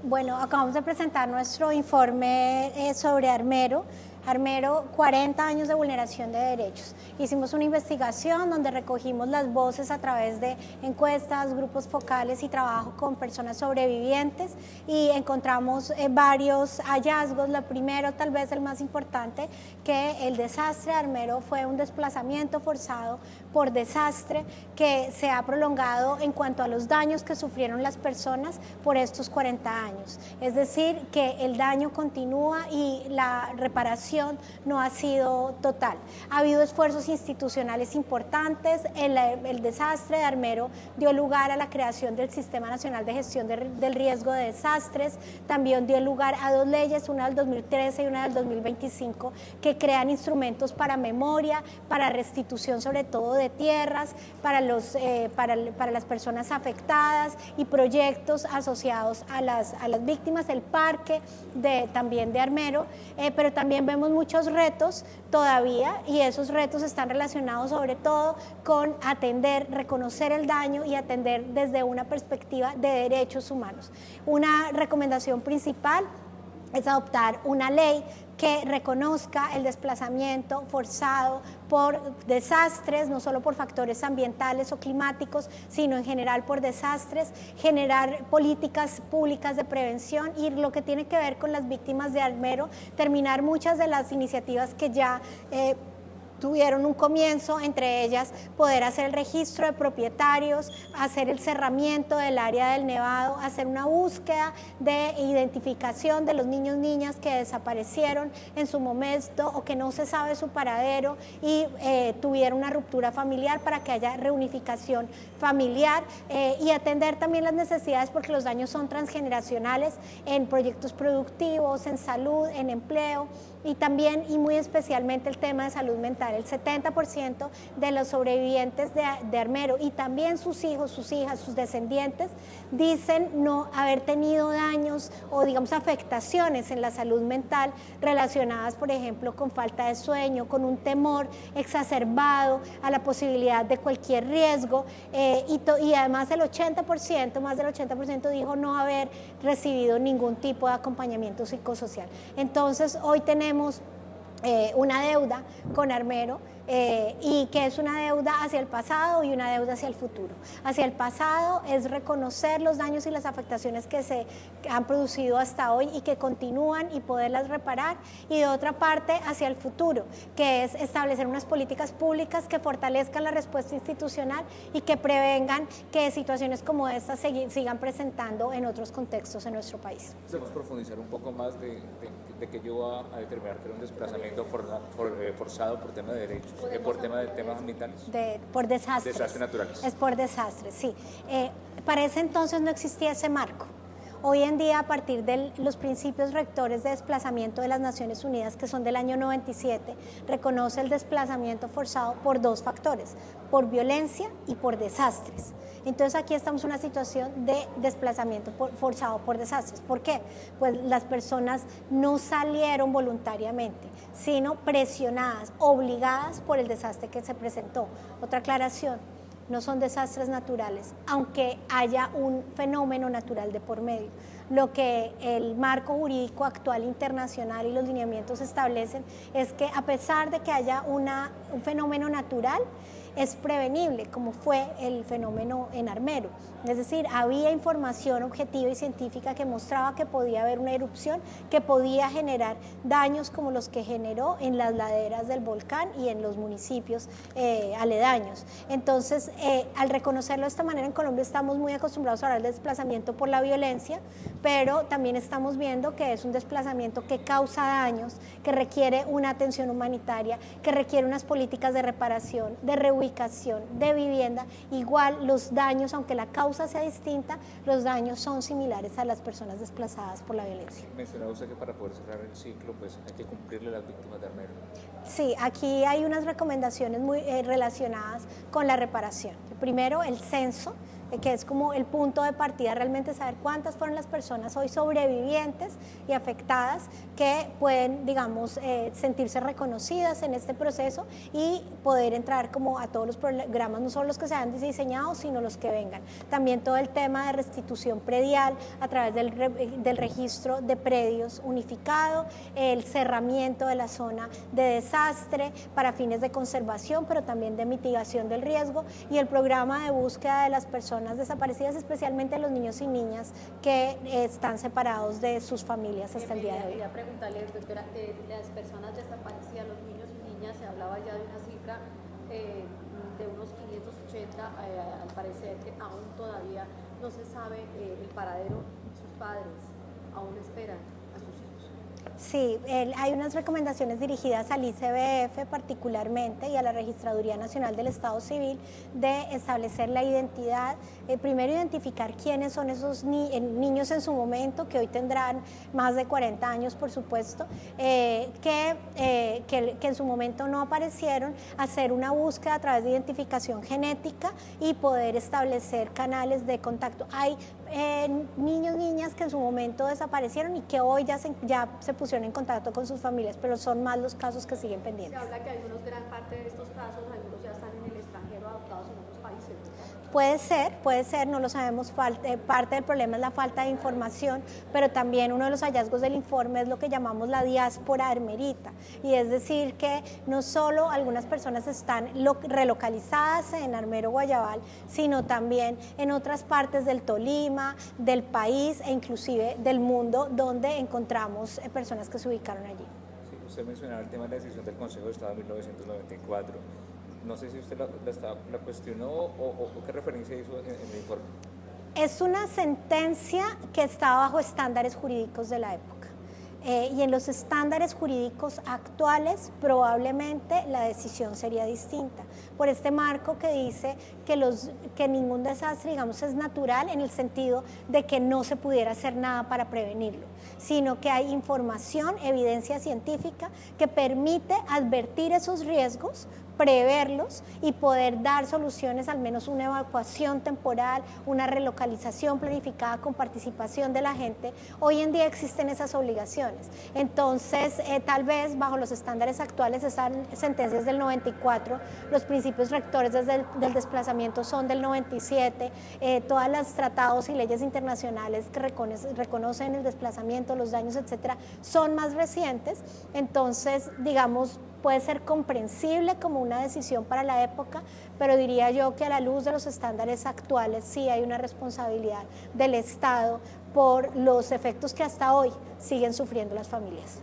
Bueno, acabamos de presentar nuestro informe sobre Armero. Armero, 40 años de vulneración de derechos. Hicimos una investigación donde recogimos las voces a través de encuestas, grupos focales y trabajo con personas sobrevivientes y encontramos varios hallazgos. Lo primero, tal vez el más importante, que el desastre de Armero fue un desplazamiento forzado por desastre que se ha prolongado en cuanto a los daños que sufrieron las personas por estos 40 años. Es decir, que el daño continúa y la reparación no ha sido total. Ha habido esfuerzos institucionales importantes. El desastre de Armero dio lugar a la creación del Sistema Nacional de Gestión del Riesgo de Desastres. También dio lugar a dos leyes, una del 2013 y una del 2025, que crean instrumentos para memoria, para restitución sobre todo de tierras, para las personas afectadas y proyectos asociados a las víctimas, el parque también de Armero, pero también vemos muchos retos todavía y esos retos están relacionados sobre todo con atender, reconocer el daño y atender desde una perspectiva de derechos humanos. Una recomendación principal es adoptar una ley que reconozca el desplazamiento forzado por desastres, no solo por factores ambientales o climáticos, sino en general por desastres, generar políticas públicas de prevención y lo que tiene que ver con las víctimas de Armero, terminar muchas de las iniciativas que ya tuvieron un comienzo, entre ellas poder hacer el registro de propietarios, hacer el cerramiento del área del Nevado, hacer una búsqueda de identificación de los niños, niñas que desaparecieron en su momento o que no se sabe su paradero y tuvieron una ruptura familiar para que haya reunificación familiar y atender también las necesidades porque los daños son transgeneracionales en proyectos productivos, en salud, en empleo y también y muy especialmente el tema de salud mental. El 70% de los sobrevivientes de Armero y también sus hijos, sus hijas, sus descendientes dicen no haber tenido daños o digamos afectaciones en la salud mental relacionadas por ejemplo con falta de sueño, con un temor exacerbado a la posibilidad de cualquier riesgo y además el 80%, más del 80% dijo no haber recibido ningún tipo de acompañamiento psicosocial. Entonces hoy tenemos una deuda con Armero y que es una deuda hacia el pasado y una deuda hacia el futuro. Hacia el pasado es reconocer los daños y las afectaciones que se han producido hasta hoy y que continúan y poderlas reparar, y de otra parte hacia el futuro, que es establecer unas políticas públicas que fortalezcan la respuesta institucional y que prevengan que situaciones como estas sigan presentando en otros contextos en nuestro país. Podemos profundizar un poco más de qué llevó a determinar que era un desplazamiento forzado por tema de derechos, por tema de temas ambientales. Por desastres. Desastres naturales. Es por desastres, sí. Para ese entonces no existía ese marco. Hoy en día, a partir de los principios rectores de desplazamiento de las Naciones Unidas, que son del año 97, reconoce el desplazamiento forzado por dos factores, por violencia y por desastres. Entonces aquí estamos en una situación de desplazamiento forzado por desastres. ¿Por qué? Pues las personas no salieron voluntariamente, sino presionadas, obligadas por el desastre que se presentó. Otra aclaración. No son desastres naturales, aunque haya un fenómeno natural de por medio. Lo que el marco jurídico actual internacional y los lineamientos establecen es que a pesar de que haya un fenómeno natural, es prevenible, como fue el fenómeno en Armero. Es decir, había información objetiva y científica que mostraba que podía haber una erupción que podía generar daños como los que generó en las laderas del volcán y en los municipios aledaños. Entonces, al reconocerlo de esta manera, en Colombia estamos muy acostumbrados a hablar de desplazamiento por la violencia, pero también estamos viendo que es un desplazamiento que causa daños, que requiere una atención humanitaria, que requiere unas políticas de reparación, de reubicación, de vivienda. Igual los daños, aunque la causa sea distinta, los daños son similares a las personas desplazadas por la violencia. Mencionaba usted que para poder cerrar el ciclo, pues hay que cumplirle a las víctimas de Armero. Sí, aquí hay unas recomendaciones muy relacionadas con la reparación. Primero, el censo que es como el punto de partida, realmente saber cuántas fueron las personas hoy sobrevivientes y afectadas que pueden, digamos, sentirse reconocidas en este proceso y poder entrar como a todos los programas, no solo los que se han diseñado, sino los que vengan. También todo el tema de restitución predial a través del registro de predios unificado, el cerramiento de la zona de desastre para fines de conservación, pero también de mitigación del riesgo, y el programa de búsqueda de las personas desaparecidas, especialmente los niños y niñas que están separados de sus familias hasta el día de hoy. Quería preguntarle, doctora, de las personas desaparecidas, los niños y niñas, se hablaba ya de una cifra de unos 580, al parecer que aún todavía no se sabe el paradero de sus padres, aún esperan a sus hijos. Sí, hay unas recomendaciones dirigidas al ICBF particularmente y a la Registraduría Nacional del Estado Civil de establecer la identidad, primero identificar quiénes son esos niños en su momento, que hoy tendrán más de 40 años por supuesto, que en su momento no aparecieron, hacer una búsqueda a través de identificación genética y poder establecer canales de contacto. Hay niños, niñas que en su momento desaparecieron y que hoy ya se pusieron en contacto con sus familias, pero son más los casos que siguen pendientes. Se habla que algunos, gran parte de estos casos, algunos ya están en el extranjero adoptados en otros países, ¿verdad? Puede ser, no lo sabemos, parte del problema es la falta de información, pero también uno de los hallazgos del informe es lo que llamamos la diáspora armerita, y es decir que no solo algunas personas están relocalizadas en Armero Guayabal, sino también en otras partes del Tolima, del país e inclusive del mundo, donde encontramos personas que se ubicaron allí. Sí, usted mencionaba el tema de la decisión del Consejo de Estado de 1994. No sé si usted la cuestionó o qué referencia hizo en el informe. Es una sentencia que está bajo estándares jurídicos de la época. Y en los estándares jurídicos actuales probablemente la decisión sería distinta, por este marco que dice que ningún desastre, digamos, es natural en el sentido de que no se pudiera hacer nada para prevenirlo, sino que hay información, evidencia científica que permite advertir esos riesgos, preverlos y poder dar soluciones, al menos una evacuación temporal, una relocalización planificada con participación de la gente. Hoy en día existen esas obligaciones. Entonces, tal vez bajo los estándares actuales, esas sentencias del 94, los principios rectores del desplazamiento son del 97, todos los tratados y leyes internacionales que reconocen el desplazamiento, los daños, etcétera, son más recientes. Entonces, digamos, puede ser comprensible como una decisión para la época, pero diría yo que a la luz de los estándares actuales sí hay una responsabilidad del Estado por los efectos que hasta hoy siguen sufriendo las familias.